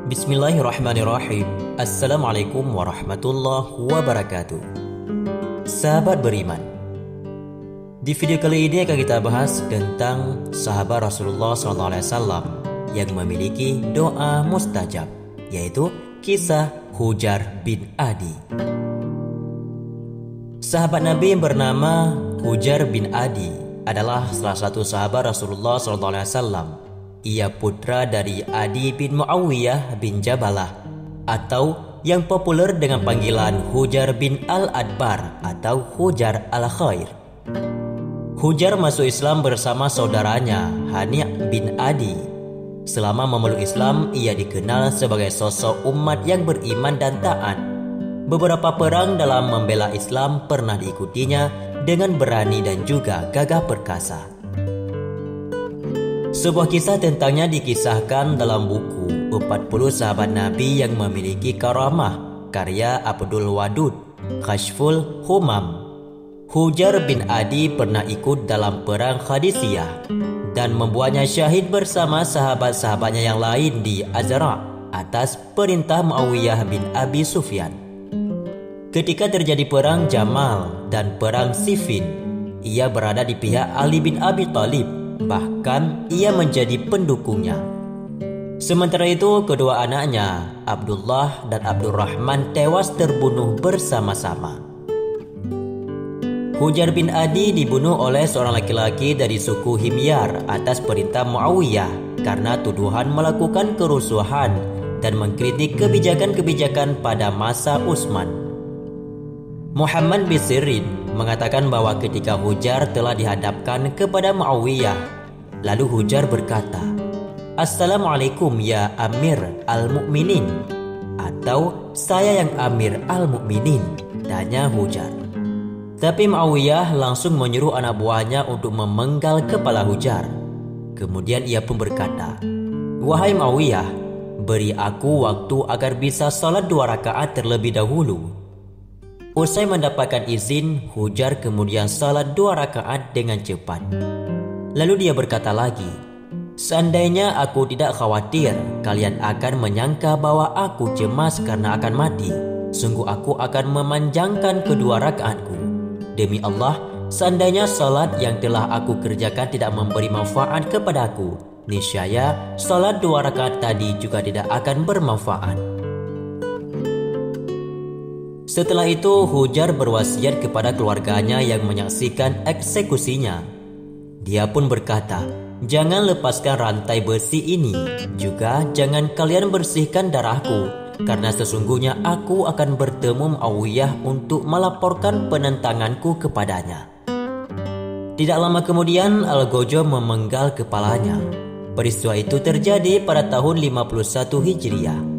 Bismillahirrahmanirrahim. Assalamualaikum warahmatullahi wabarakatuh. Sahabat beriman, di video kali ini akan kita bahas tentang sahabat Rasulullah SAW yang memiliki doa mustajab, yaitu kisah Hujar bin Adi. Sahabat Nabi yang bernama Hujar bin Adi adalah salah satu sahabat Rasulullah SAW. Ia putra dari Adi bin Muawiyah bin Jabalah, atau yang populer dengan panggilan Hujar bin Al-Adbar atau Hujar Al-Khair. Hujar masuk Islam bersama saudaranya Hani' bin Adi. Selama memeluk Islam, ia dikenal sebagai sosok umat yang beriman dan taat. Beberapa perang dalam membela Islam pernah diikutinya dengan berani dan juga gagah perkasa. Sebuah kisah tentangnya dikisahkan dalam buku 40 Sahabat Nabi yang Memiliki Karamah karya Abdul Wadud Kashful Humam. Hujar bin Adi pernah ikut dalam perang Khadisiyah dan membuatnya syahid bersama sahabat-sahabatnya yang lain di Azra atas perintah Muawiyah bin Abi Sufyan. Ketika terjadi perang Jamal dan perang Siffin, ia berada di pihak Ali bin Abi Thalib. Bahkan ia menjadi pendukungnya. Sementara itu kedua anaknya Abdullah dan Abdurrahman tewas terbunuh bersama-sama. Hujar bin Adi dibunuh oleh seorang laki-laki dari suku Himyar atas perintah Muawiyah karena tuduhan melakukan kerusuhan dan mengkritik kebijakan-kebijakan pada masa Utsman. Muhammad bin Sirin mengatakan bahwa ketika Hujar telah dihadapkan kepada Muawiyah, lalu Hujar berkata, "Assalamualaikum ya Amir al-Mu'minin," atau "Saya yang Amir al-Mu'minin," tanya Hujar. Tapi Muawiyah langsung menyuruh anak buahnya untuk memenggal kepala Hujar. Kemudian ia pun berkata, "Wahai Muawiyah, beri aku waktu agar bisa salat 2 rakaat terlebih dahulu." Usai mendapatkan izin, Hujar kemudian salat 2 rakaat dengan cepat. Lalu dia berkata lagi, "Seandainya aku tidak khawatir kalian akan menyangka bahwa aku cemas karena akan mati, sungguh aku akan memanjangkan kedua rakaatku. Demi Allah, seandainya salat yang telah aku kerjakan tidak memberi manfaat kepadaku, niscaya salat 2 rakaat tadi juga tidak akan bermanfaat." Setelah itu Hujar berwasiat kepada keluarganya yang menyaksikan eksekusinya. Dia pun berkata, "Jangan lepaskan rantai besi ini, juga jangan kalian bersihkan darahku, karena sesungguhnya aku akan bertemu Muawiyah untuk melaporkan penentanganku kepadanya." Tidak lama kemudian Al-Gojo memenggal kepalanya. Peristiwa itu terjadi pada tahun 51 Hijriah.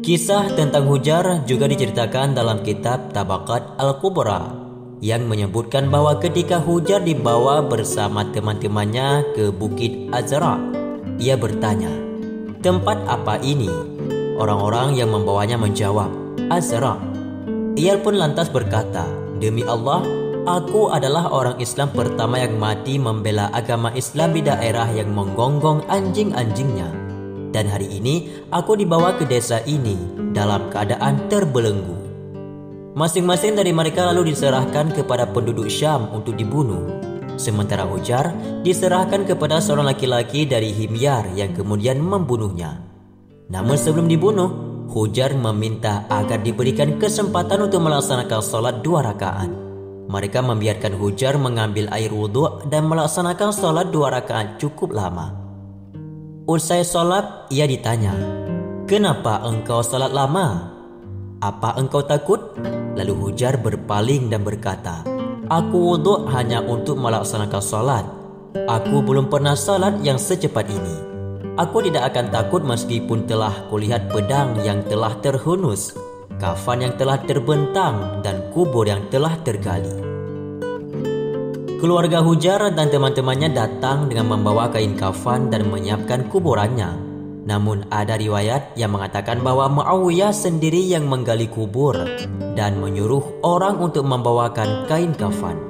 Kisah tentang Hujar juga diceritakan dalam kitab Tabaqat Al-Kubra yang menyebutkan bahwa ketika Hujar dibawa bersama teman-temannya ke Bukit Azra, ia bertanya, "Tempat apa ini?" Orang-orang yang membawanya menjawab, "Azra." Ia pun lantas berkata, "Demi Allah, aku adalah orang Islam pertama yang mati membela agama Islam di daerah yang menggonggong anjing-anjingnya. Dan hari ini aku dibawa ke desa ini dalam keadaan terbelenggu." Masing-masing dari mereka lalu diserahkan kepada penduduk Syam untuk dibunuh. Sementara Hujar diserahkan kepada seorang laki-laki dari Himyar yang kemudian membunuhnya. Namun sebelum dibunuh, Hujar meminta agar diberikan kesempatan untuk melaksanakan salat 2 rakaat. Mereka membiarkan Hujar mengambil air wudhu dan melaksanakan salat 2 rakaat cukup lama. Usai salat, ia ditanya, "Kenapa engkau salat lama? Apa engkau takut?" Lalu Hujar berpaling dan berkata, "Aku wudhu hanya untuk melaksanakan salat. Aku belum pernah salat yang secepat ini. Aku tidak akan takut meskipun telah kulihat pedang yang telah terhunus, kafan yang telah terbentang, dan kubur yang telah tergali." Keluarga Hujar dan teman-temannya datang dengan membawa kain kafan dan menyiapkan kuburannya. Namun ada riwayat yang mengatakan bahwa Muawiyah sendiri yang menggali kubur dan menyuruh orang untuk membawakan kain kafan.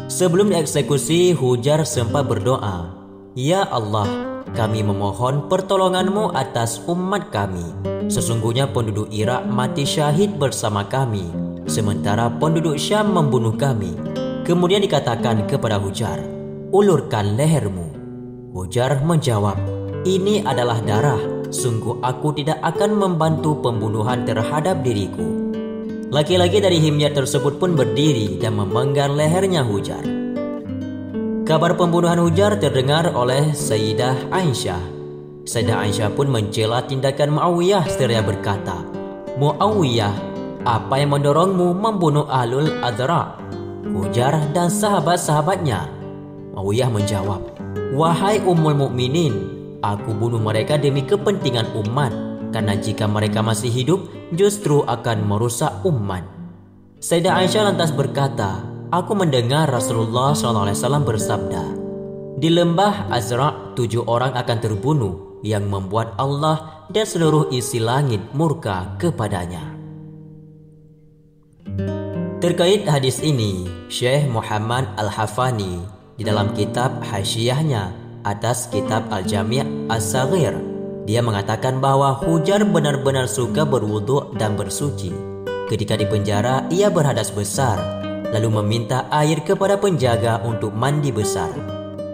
Sebelum dieksekusi, Hujar sempat berdoa, "Ya Allah, kami memohon pertolonganmu atas umat kami. Sesungguhnya penduduk Irak mati syahid bersama kami, sementara penduduk Syam membunuh kami. Kemudian dikatakan kepada Hujar, ulurkan lehermu. Hujar menjawab, ini adalah darah. Sungguh aku tidak akan membantu pembunuhan terhadap diriku. Laki-laki dari Himyar tersebut pun berdiri dan memenggar lehernya Hujar. Kabar pembunuhan Hujar terdengar oleh Sayyidah Aisyah. Sayyidah Aisyah pun mencela tindakan Muawiyah seraya berkata, Muawiyah, apa yang mendorongmu membunuh Ahlul Azra, Hujar dan sahabat-sahabatnya? Muawiyah menjawab, wahai Ummul Mukminin, aku bunuh mereka demi kepentingan umat, karena jika mereka masih hidup, justru akan merusak umat. Sayyidah Aisyah lantas berkata, aku mendengar Rasulullah SAW bersabda, di lembah Azra 7 orang akan terbunuh, yang membuat Allah dan seluruh isi langit murka kepadanya. Terkait hadis ini, Syekh Muhammad Al-Hafani di dalam kitab Hasyiahnya atas kitab Al-Jami' As-Saghir, dia mengatakan bahwa Hujar benar-benar suka berwudu dan bersuci. Ketika di penjara, ia berhadas besar, lalu meminta air kepada penjaga untuk mandi besar.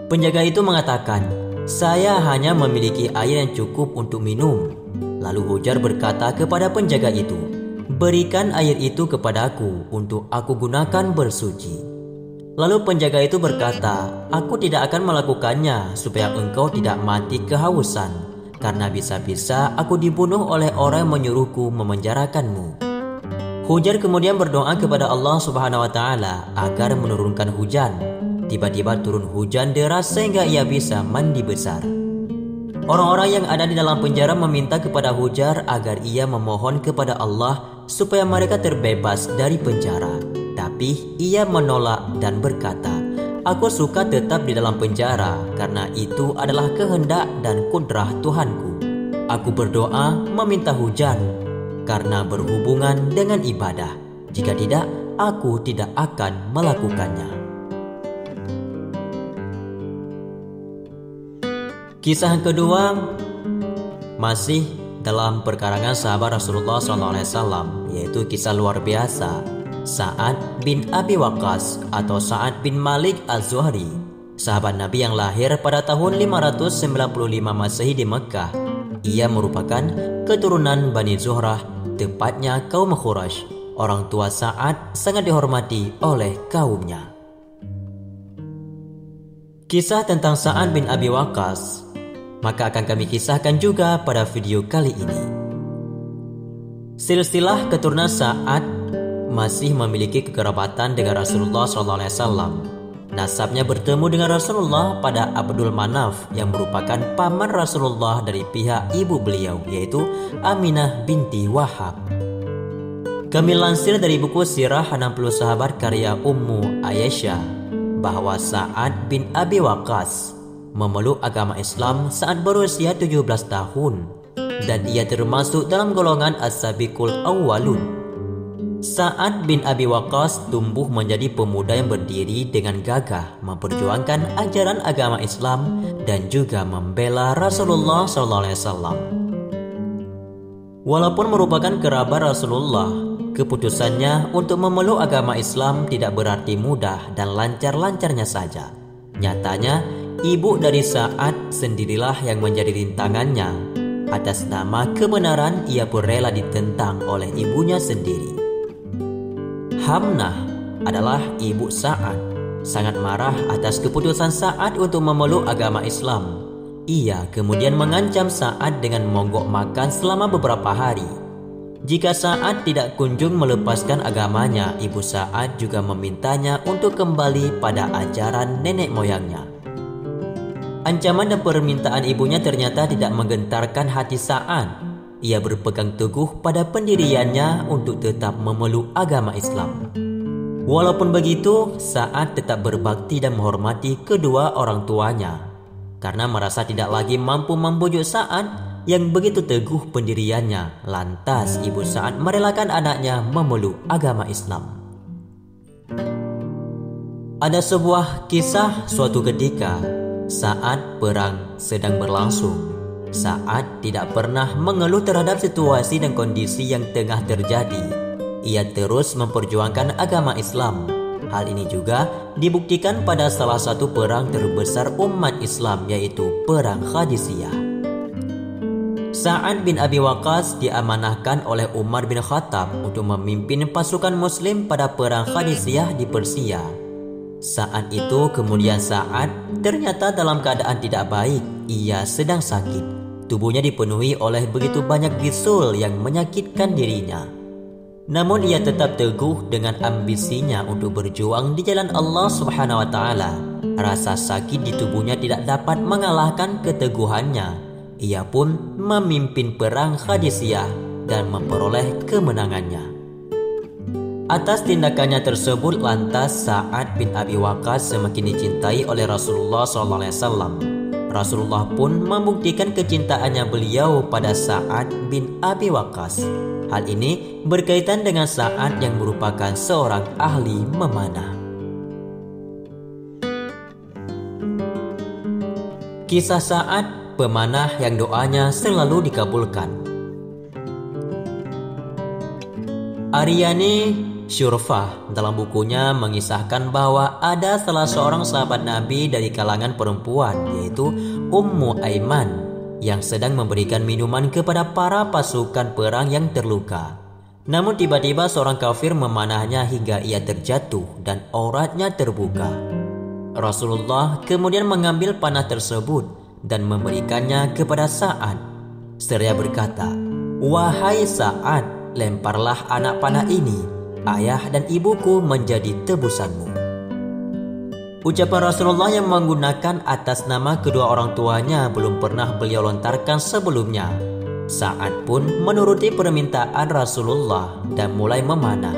Penjaga itu mengatakan, saya hanya memiliki air yang cukup untuk minum. Lalu Hujar berkata kepada penjaga itu, berikan air itu kepadaku untuk aku gunakan bersuci. Lalu penjaga itu berkata, aku tidak akan melakukannya supaya engkau tidak mati kehausan, karena bisa-bisa aku dibunuh oleh orang yang menyuruhku memenjarakanmu. Hujar kemudian berdoa kepada Allah Subhanahu wa Ta'ala agar menurunkan hujan. Tiba-tiba turun hujan deras sehingga ia bisa mandi besar. Orang-orang yang ada di dalam penjara meminta kepada Hujar agar ia memohon kepada Allah supaya mereka terbebas dari penjara. Tapi ia menolak dan berkata, aku suka tetap di dalam penjara karena itu adalah kehendak dan kudrah Tuhanku. Aku berdoa meminta hujan karena berhubungan dengan ibadah. Jika tidak, aku tidak akan melakukannya. Kisah yang kedua masih dalam perkarangan sahabat Rasulullah SAW, yaitu kisah luar biasa Sa'ad bin Abi Waqqas atau Sa'ad bin Malik Al-Zuhri, sahabat Nabi yang lahir pada tahun 595 Masehi di Mekah. Ia merupakan keturunan Bani Zuhrah, tepatnya kaum Quraisy. Orang tua Sa'ad sangat dihormati oleh kaumnya. Kisah tentang Sa'ad bin Abi Waqqas maka akan kami kisahkan juga pada video kali ini. Silsilah keturunan Sa'ad masih memiliki kekerabatan dengan Rasulullah SAW. Nasabnya bertemu dengan Rasulullah pada Abdul Manaf yang merupakan paman Rasulullah dari pihak ibu beliau, yaitu Aminah binti Wahab. Kami lansir dari buku Sirah 60 Sahabat karya Ummu Aisyah bahwa Sa'ad bin Abi Waqqas memeluk agama Islam saat berusia 17 tahun dan ia termasuk dalam golongan As-Sabiqul Awwalun. Sa'ad bin Abi Waqqas tumbuh menjadi pemuda yang berdiri dengan gagah memperjuangkan ajaran agama Islam dan juga membela Rasulullah SAW. Walaupun merupakan kerabat Rasulullah, keputusannya untuk memeluk agama Islam tidak berarti mudah dan lancar-lancarnya saja. Nyatanya, ibu dari Sa'ad sendirilah yang menjadi rintangannya. Atas nama kebenaran, ia pun rela ditentang oleh ibunya sendiri. Hamnah adalah ibu Sa'ad, sangat marah atas keputusan Sa'ad untuk memeluk agama Islam. Ia kemudian mengancam Sa'ad dengan monggok makan selama beberapa hari. Jika Sa'ad tidak kunjung melepaskan agamanya, ibu Sa'ad juga memintanya untuk kembali pada ajaran nenek moyangnya. Ancaman dan permintaan ibunya ternyata tidak menggentarkan hati Sa'ad. Ia berpegang teguh pada pendiriannya untuk tetap memeluk agama Islam. Walaupun begitu, Sa'ad tetap berbakti dan menghormati kedua orang tuanya. Karena merasa tidak lagi mampu membujuk Sa'ad yang begitu teguh pendiriannya, lantas ibu Sa'ad merelakan anaknya memeluk agama Islam. Ada sebuah kisah suatu ketika Saat perang sedang berlangsung, Sa'ad tidak pernah mengeluh terhadap situasi dan kondisi yang tengah terjadi. Ia terus memperjuangkan agama Islam. Hal ini juga dibuktikan pada salah satu perang terbesar umat Islam, yaitu Perang Qadisiyah. Sa'ad bin Abi Waqqas diamanahkan oleh Umar bin Khattab untuk memimpin pasukan Muslim pada Perang Qadisiyah di Persia. Saat itu kemudian Sa'ad ternyata dalam keadaan tidak baik. Ia sedang sakit. Tubuhnya dipenuhi oleh begitu banyak bisul yang menyakitkan dirinya. Namun ia tetap teguh dengan ambisinya untuk berjuang di jalan Allah Subhanahu wa taala. Rasa sakit di tubuhnya tidak dapat mengalahkan keteguhannya. Ia pun memimpin perang Qadisiyah dan memperoleh kemenangannya. Atas tindakannya tersebut lantas Sa'ad bin Abi Waqqas semakin dicintai oleh Rasulullah SAW. Rasulullah pun membuktikan kecintaannya beliau pada Sa'ad bin Abi Waqqas. Hal ini berkaitan dengan Sa'ad yang merupakan seorang ahli memanah. Kisah Sa'ad, pemanah yang doanya selalu dikabulkan. Aryani Syurfah dalam bukunya mengisahkan bahwa ada salah seorang sahabat Nabi dari kalangan perempuan, yaitu Ummu Aiman, yang sedang memberikan minuman kepada para pasukan perang yang terluka. Namun tiba-tiba seorang kafir memanahnya hingga ia terjatuh dan auratnya terbuka. Rasulullah kemudian mengambil panah tersebut dan memberikannya kepada Sa'ad. Seraya berkata, "Wahai Sa'ad, lemparlah anak panah ini. Ayah dan ibuku menjadi tebusanmu." Ucapan Rasulullah yang menggunakan atas nama kedua orang tuanya belum pernah beliau lontarkan sebelumnya. Sa'ad pun menuruti permintaan Rasulullah dan mulai memanah,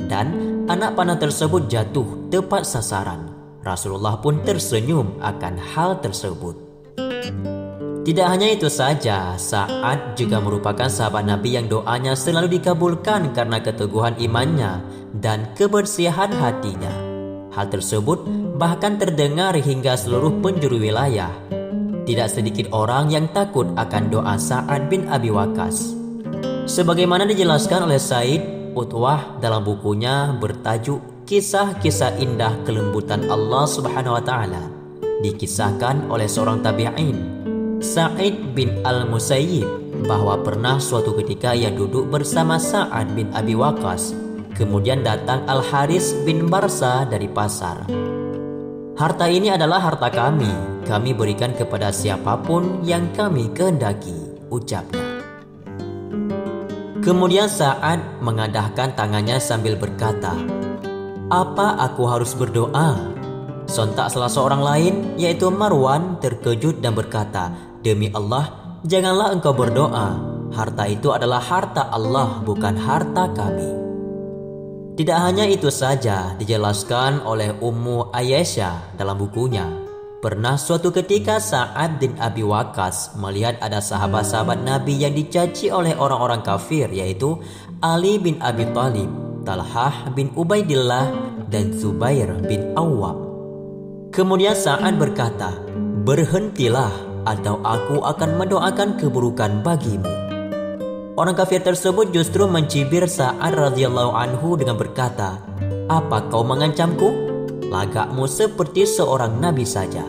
dan anak panah tersebut jatuh tepat sasaran. Rasulullah pun tersenyum akan hal tersebut. Tidak hanya itu saja, Sa'ad juga merupakan sahabat Nabi yang doanya selalu dikabulkan karena keteguhan imannya dan kebersihan hatinya. Hal tersebut bahkan terdengar hingga seluruh penjuru wilayah. Tidak sedikit orang yang takut akan doa Sa'ad bin Abi Waqqas. Sebagaimana dijelaskan oleh Said Utwah dalam bukunya bertajuk Kisah-kisah indah kelembutan Allah Subhanahu wa taala, dikisahkan oleh seorang tabi'in, Sa'id bin Al-Musayyib, bahwa pernah suatu ketika ia duduk bersama Sa'ad bin Abi Waqqas. Kemudian datang Al-Haris bin Barsa dari pasar. "Harta ini adalah harta kami. Kami berikan kepada siapapun yang kami kehendaki," ucapnya. Kemudian Sa'ad mengadahkan tangannya sambil berkata, "Apa aku harus berdoa?" Sontak salah seorang lain, yaitu Marwan, terkejut dan berkata, "Demi Allah, janganlah engkau berdoa. Harta itu adalah harta Allah, bukan harta kami." Tidak hanya itu saja, dijelaskan oleh Ummu Aisyah dalam bukunya. Pernah suatu ketika Sa'ad bin Abi Waqqas melihat ada sahabat-sahabat Nabi yang dicaci oleh orang-orang kafir, yaitu Ali bin Abi Thalib, Talhah bin Ubaidillah, dan Zubair bin Awwam. Kemudian Sa'ad berkata, "Berhentilah atau aku akan mendoakan keburukan bagimu." Orang kafir tersebut justru mencibir Sa'ad radhiyallahu anhu dengan berkata, "Apa kau mengancamku? Lagakmu seperti seorang nabi saja."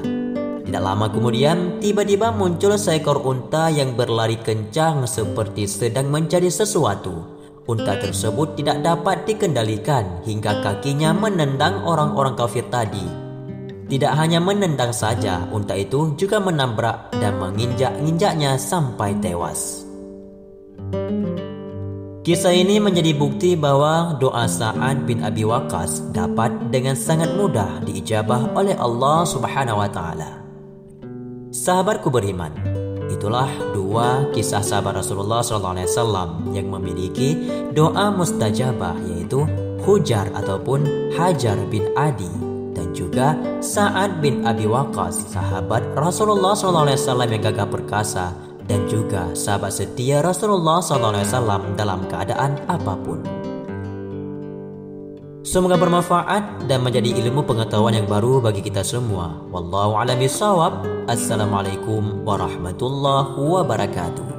Tidak lama kemudian tiba-tiba muncul seekor unta yang berlari kencang seperti sedang mencari sesuatu. Unta tersebut tidak dapat dikendalikan hingga kakinya menendang orang-orang kafir tadi. Tidak hanya menendang saja, unta itu juga menabrak dan menginjak-injaknya sampai tewas. Kisah ini menjadi bukti bahwa doa Sa'ad bin Abi Waqqas dapat dengan sangat mudah diijabah oleh Allah Subhanahu wa taala. Sahabatku beriman, itulah dua kisah sahabat Rasulullah SAW yang memiliki doa mustajabah, yaitu Hujar ataupun Hajar bin Adi, dan juga Sa'ad bin Abi Waqqas, sahabat Rasulullah SAW yang gagah perkasa, dan juga sahabat setia Rasulullah SAW dalam keadaan apapun. Semoga bermanfaat dan menjadi ilmu pengetahuan yang baru bagi kita semua. Wallahu a'lam bishawab. Assalamualaikum warahmatullahi wabarakatuh.